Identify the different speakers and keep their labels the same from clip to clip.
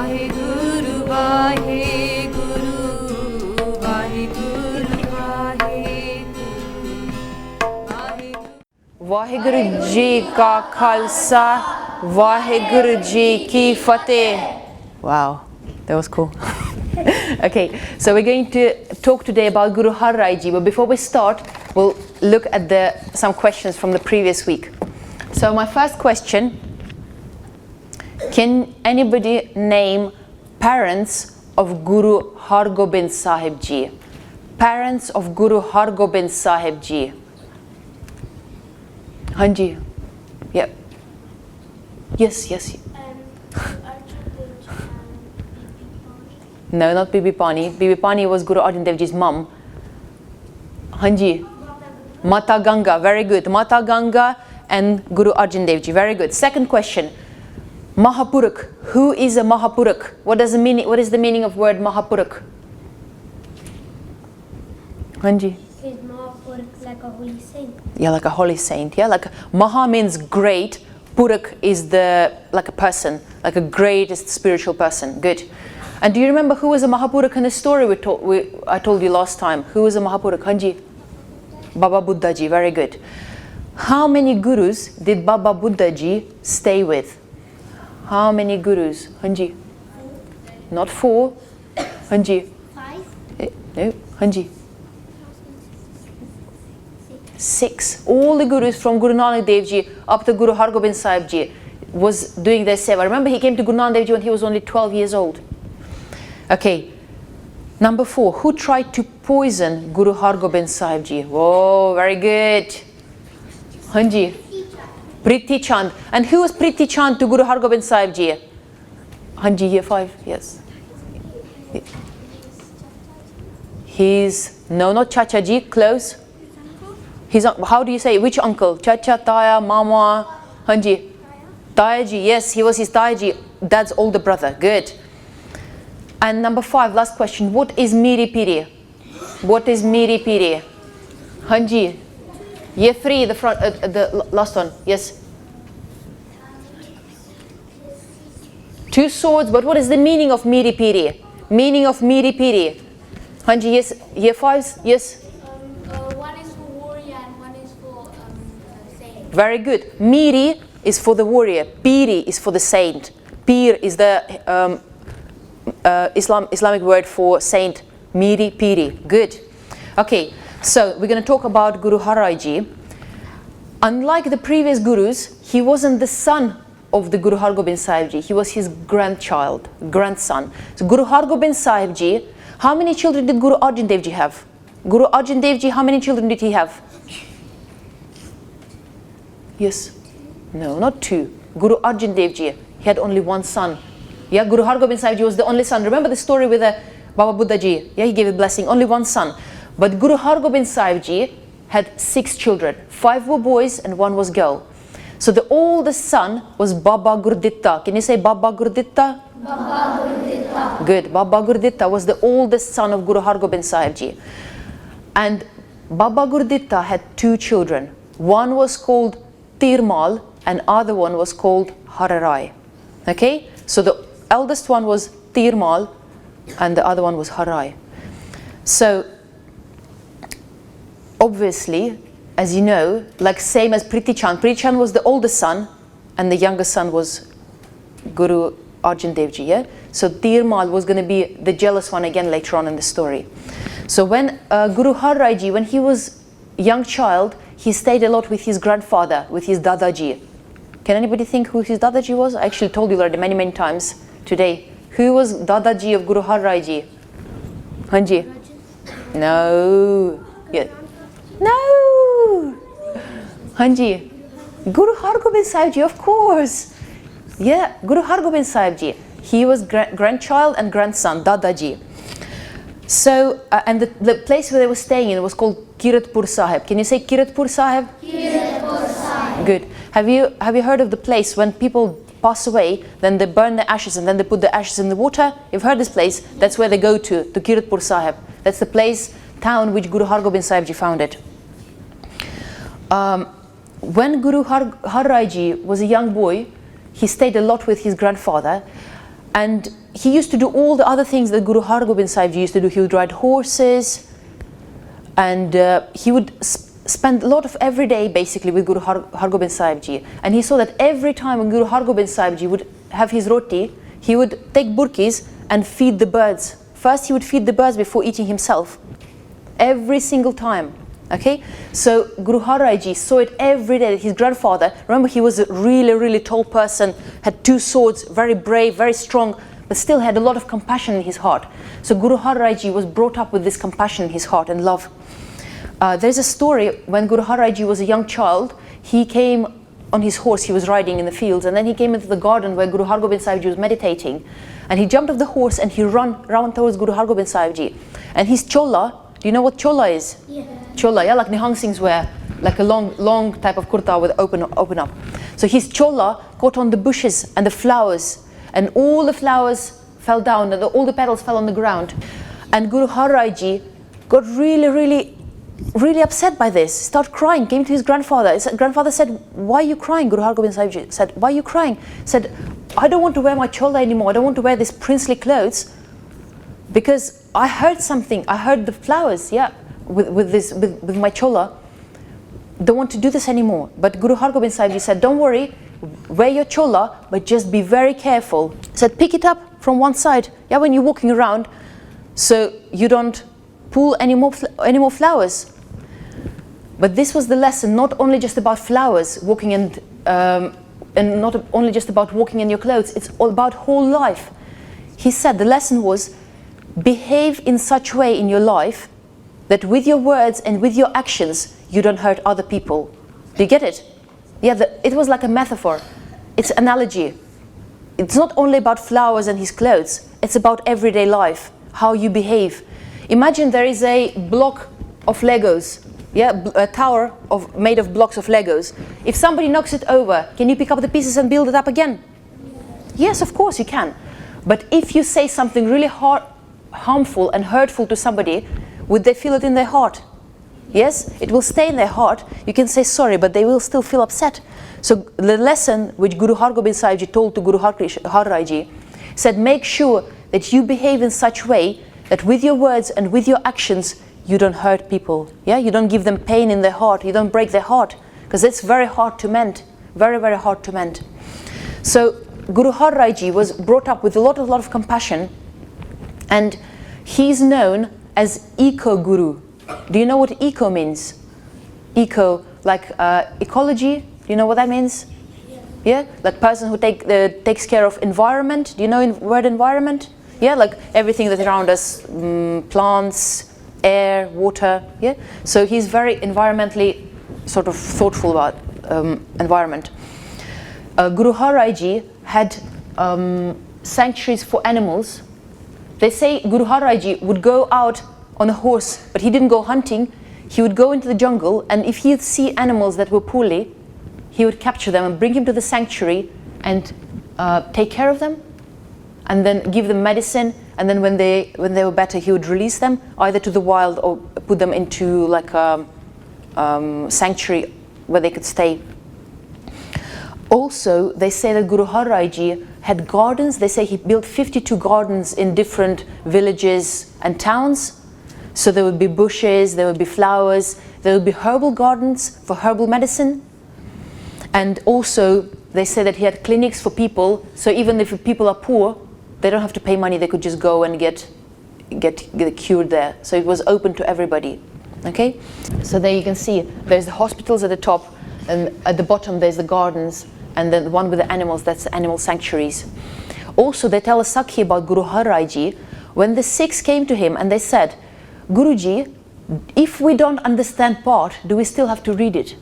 Speaker 1: Vaheguru, Vaheguru, Vaheguru, Vaheguru. Vaheguru Ji Ka Khalsa, Vaheguru Ji Ki Fateh. Wow, that was cool. Okay, so we're going to talk today about Guru Har Rai Ji, but before we start, we'll look at some questions from the previous week. So my first question, can anybody name parents of Guru Hargobind Sahib Ji? Parents of Guru Hargobind Sahib Ji. Hanji. Yep. Yes, yes. No, not Bibi Pani. Bibi Pani was Guru Arjan Dev Ji's mum. Hanji. Mata Ganga. Very good. Mata Ganga and Guru Arjan Dev Ji. Very good. Second question. Mahapuruk. Who is a Mahapuruk? What is the meaning of word Mahapuruk? Hanji.
Speaker 2: Is Mahapuruk like a holy saint?
Speaker 1: Yeah, like a holy saint. Yeah, like Maha means great. Puruk is like a person, like a greatest spiritual person. Good. And do you remember who was a Mahapuruk in the story I told you last time? Who was a Mahapuruk? Hanji? Baba Buddha Ji. Very good. How many gurus did Baba Buddha Ji stay with? How many gurus? Hanji? Not 4. Hanji?
Speaker 2: 5.
Speaker 1: No. Hanji? 6. All the gurus from Guru Nanak Dev Ji up to Guru Hargobind Sahib Ji was doing their seva. Remember, he came to Guru Nanak Dev Ji when he was only 12 years old. Okay. Number 4. Who tried to poison Guru Hargobind Sahib Ji? Whoa, very good. Hanji? Priti Chand. And who was Priti Chand to Guru Hargobind Sahib Ji? Hanji, year 5. Yes. No, not Chacha Ji. Close. How do you say, which uncle? Chacha, Taya, Mama, Hanji? Taya Ji, yes, he was his Taya Ji, dad's older brother. Good. And number 5, last question. What is Miri Piri? What is Miri Piri? Hanji? Year 3, the last one. Yes. 2 swords, but what is the meaning of Miri Piri? Meaning of Miri Piri? Hanji, yes. Year 5, yes.
Speaker 2: One is for warrior and one is for saint.
Speaker 1: Very good. Miri is for the warrior. Piri is for the saint. Pir is the Islamic word for saint. Miri Piri. Good. Okay, so we're going to talk about Guru Har Rai Ji. Unlike the previous gurus, he wasn't the son of the Guru Hargobind Sahib Ji. He was his grandson. So Guru Hargobind Sahib Ji, how many children did Guru Arjan Dev Ji have? Guru Arjan Dev Ji, how many children did he have? Yes. No, not 2. Guru Arjan Dev Ji, he had only 1 son. Yeah, Guru Hargobind Sahib Ji was the only son. Remember the story with Baba Buddha Ji? Yeah, he gave a blessing, only 1 son. But Guru Hargobind Sahib Ji had 6 children. 5 were boys and 1 was girl. So the oldest son was Baba Gurditta. Can you say Baba Gurditta?
Speaker 2: Baba Gurditta.
Speaker 1: Good. Baba Gurditta was the oldest son of Guru Hargobind Sahib Ji. And Baba Gurditta had 2 children. One was called Tirmal and other one was called Har Rai. Okay? So the eldest one was Tirmal and the other one was Har Rai. So obviously, as you know, like same as Priti Chand. Priti Chand was the oldest son and the youngest son was Guru Arjan Dev Ji. Yeah? So Tirmal was going to be the jealous one again later on in the story. So when Guru Har Rai Ji, when he was a young child, he stayed a lot with his grandfather, with his Dadaji. Can anybody think who his Dadaji was? I actually told you already many times today. Who was Dadaji of Guru Har Rai Ji? Hanji? No. Yeah. No. Hanji? Guru Hargobind Sahib Ji, of course. Yeah, Guru Hargobind Sahib Ji. He was grandchild and grandson, Dadaji. So, and the place where they were staying in was called Kiratpur Sahib. Can you say Kiratpur Sahib?
Speaker 2: Kiratpur Sahib.
Speaker 1: Good. Have you heard of the place when people pass away, then they burn the ashes and then they put the ashes in the water? You've heard this place? That's where they go to Kiratpur Sahib. That's the place, town which Guru Hargobind Sahib Ji founded. When Guru Har Rai Ji was a young boy, he stayed a lot with his grandfather. And he used to do all the other things that Guru Hargobind Sahib Ji used to do. He would ride horses, and he would spend a lot of every day basically with Guru Hargobind Sahib Ji. And he saw that every time when Guru Hargobind Sahib Ji would have his roti, he would take burkis and feed the birds. First he would feed the birds before eating himself. Every single time. Okay? So Guru Har Rai Ji saw it every day. His grandfather, remember, he was a really, really tall person, had 2 swords, very brave, very strong, but still had a lot of compassion in his heart. So Guru Har Rai Ji was brought up with this compassion in his heart and love. There's a story when Guru Har Rai Ji was a young child. He came on his horse, he was riding in the fields, and then he came into the garden where Guru Hargobind Sahib Ji was meditating, and he jumped off the horse and he ran towards Guru Hargobind Sahib Ji. And his chola, do you know what chola is?
Speaker 2: Yeah.
Speaker 1: Chola, yeah, like Nihang Singhs wear, like a long type of kurta with open up. So his chola caught on the bushes and the flowers, and all the flowers fell down, and all the petals fell on the ground. And Guru Har Rai Ji got really upset by this, started crying, came to his grandfather. His grandfather said, "Why are you crying?" Guru Hargobind Sahib Ji said, "Why are you crying?" Said, "I don't want to wear my chola anymore. I don't want to wear these princely clothes because I heard something. I heard the flowers, yeah, with my chola. Don't want to do this anymore." But Guru Hargobind Sahib Ji said, "Don't worry, wear your chola, but just be very careful." Said, "Pick it up from one side, yeah, when you're walking around, so you don't pull any more flowers." But this was the lesson, not only just about flowers, walking and not only just about walking in your clothes, it's all about whole life. He said the lesson was, behave in such way in your life that with your words and with your actions, you don't hurt other people. Do you get it? Yeah, it was like a metaphor. It's an analogy. It's not only about flowers and his clothes, it's about everyday life, how you behave. Imagine there is a block of Legos, yeah, a tower made of blocks of Legos. If somebody knocks it over, can you pick up the pieces and build it up again? Yes, of course you can. But if you say something really harmful and hurtful to somebody, would they feel it in their heart? Yes, it will stay in their heart. You can say sorry, but they will still feel upset. So the lesson which Guru Hargobind Sahib Ji told to Guru Har Rai Ji said, make sure that you behave in such way that with your words and with your actions, you don't hurt people. Yeah, you don't give them pain in their heart. You don't break their heart, because it's very hard to mend. Very, very hard to mend. So Guru Har Rai Ji was brought up with a lot of compassion, and he's known as Eco Guru. Do you know what eco means? Eco, like ecology. Do you know what that means? Yeah, like person who takes care of environment. Do you know word environment? Yeah, like everything that's around us, plants, air, water. Yeah, so he's very environmentally sort of thoughtful about environment. Guru Har Rai Ji had sanctuaries for animals. They say Guru Har Rai Ji would go out on a horse, but he didn't go hunting. He would go into the jungle, and if he'd see animals that were poorly, he would capture them and bring them to the sanctuary and take care of them, and then give them medicine. And then when they were better, he would release them either to the wild or put them into like a sanctuary where they could stay. Also, they say that Guru Har Rai Ji had gardens. They say he built 52 gardens in different villages and towns. So there would be bushes, there would be flowers, there would be herbal gardens for herbal medicine. And also, they say that he had clinics for people. So even if people are poor, they don't have to pay money. They could just go and get cured there. So it was open to everybody. Okay. So there you can see there's the hospitals at the top, and at the bottom there's the gardens, and then the one with the animals, that's the animal sanctuaries. Also, they tell a Sakhi about Guru Har Rai Ji. When the Sikhs came to him and they said, "Guruji, if we don't understand part, do we still have to read it?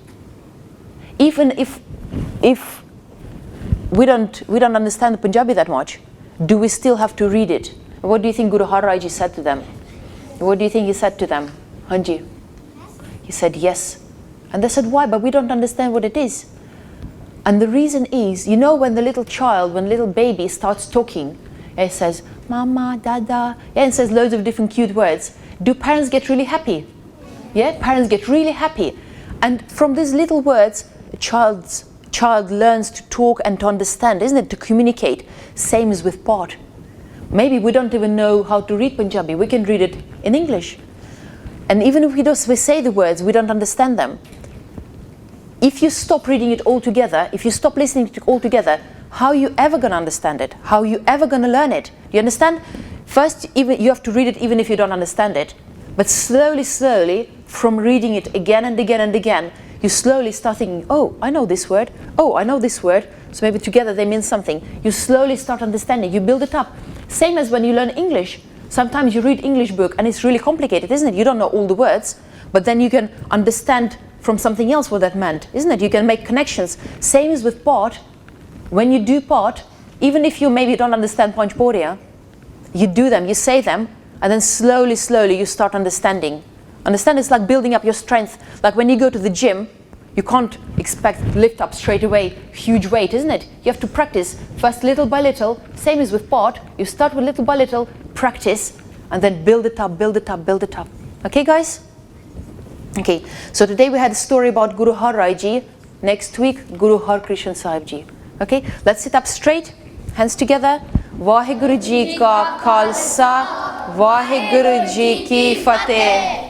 Speaker 1: Even if we don't understand the Punjabi that much, do we still have to read it?" What do you think Guru Har Rai Ji said to them? What do you think he said to them? Hanji? He said yes. And they said, "Why? But we don't understand what it is." And the reason is, you know, when the little child, when little baby starts talking, it says, "Mama, Dada," and says loads of different cute words. Do parents get really happy? Yeah, parents get really happy. And from these little words, a child's child learns to talk and to understand, isn't it? To communicate. Same is with Path. Maybe we don't even know how to read Punjabi. We can read it in English. And even if we say the words, we don't understand them. If you stop reading it altogether, if you stop listening to it altogether, how are you ever going to understand it? How are you ever going to learn it? You understand? First, even you have to read it even if you don't understand it. But slowly, slowly, from reading it again and again and again, you slowly start thinking, oh, I know this word. Oh, I know this word. So maybe together they mean something. You slowly start understanding. You build it up. Same as when you learn English. Sometimes you read English book and it's really complicated, isn't it? You don't know all the words, but then you can understand from something else what that meant, isn't it? You can make connections. Same as with Path. When you do Path, even if you maybe don't understand Panchporiya, you do them, you say them, and then slowly, slowly you start understanding. Understand? It's like building up your strength. Like when you go to the gym, you can't expect lift up straight away, huge weight, isn't it? You have to practice first little by little. Same as with Path. You start with little by little, practice, and then build it up, build it up, build it up. Okay, guys? Okay, so today we had a story about Guru Har Rai Ji. Next week, Guru Har Krishan Sahib Ji. Okay, let's sit up straight, hands together. Vaheguru Ji ka Khalsa, Vaheguru Ji ki Fateh.